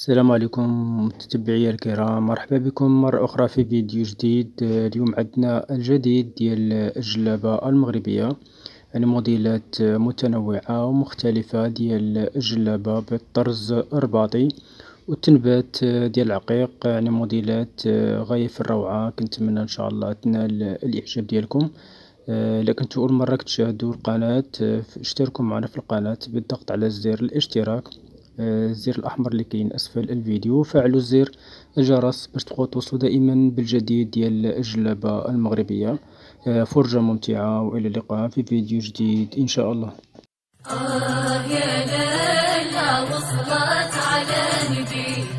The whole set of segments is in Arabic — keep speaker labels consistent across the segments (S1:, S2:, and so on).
S1: السلام عليكم متتبعي الكرام، مرحبا بكم مرة أخرى في فيديو جديد. اليوم عندنا الجديد ديال الجلابة المغربية، يعني موديلات متنوعة ومختلفة ديال الجلابة بالطرز الرباطي والتنبات ديال العقيق، يعني موديلات غاية في الروعة. كنتمنى إن شاء الله تنال الإعجاب ديالكم. إلا كنتو أول مرة كتشاهدوا القناة، اشتركوا معنا في القناة بالضغط على زر الاشتراك، الزر الأحمر اللي كاين أسفل الفيديو، وفعلوا زر الجرس باش تبقوا توصلوا دائما بالجديد ديال الجلابة المغربية. فرجة ممتعة، وإلى اللقاء في فيديو جديد إن شاء الله.
S2: يا ليلى وصلت على نبي،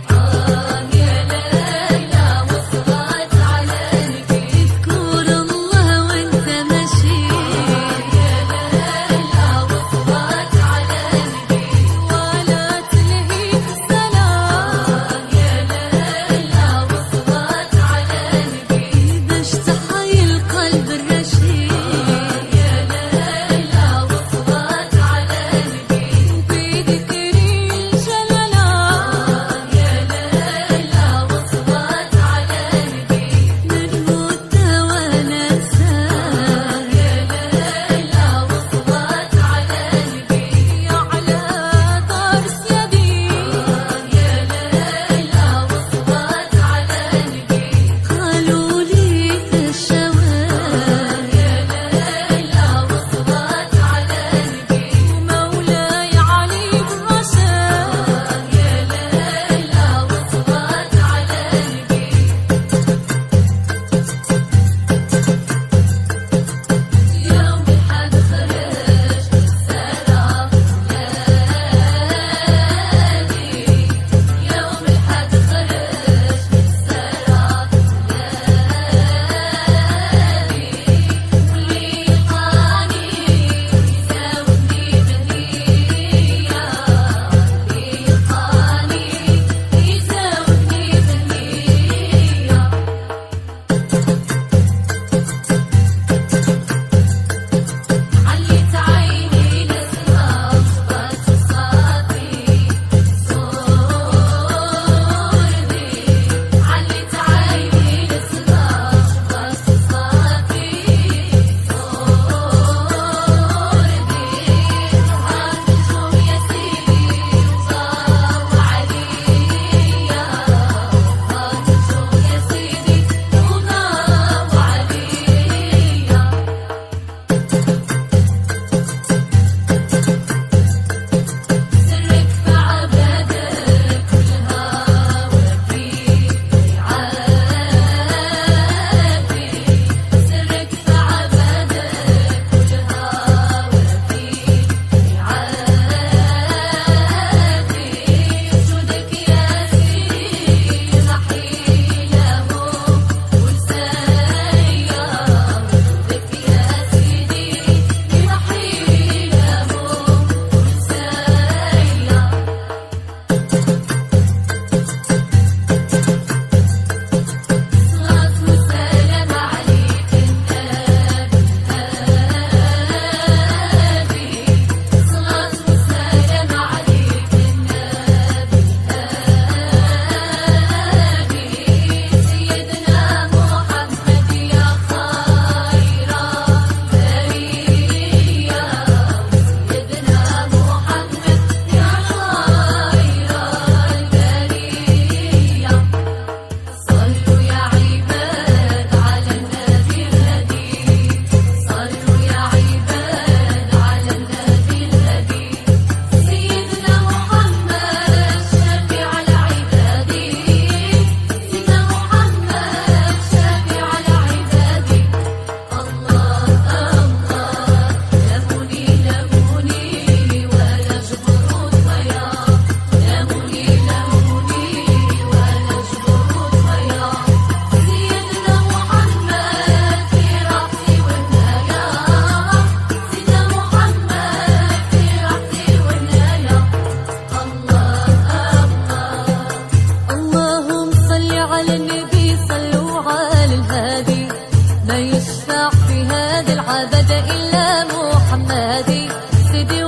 S3: ما يشفع في هذا العبد إلا محمد سيدي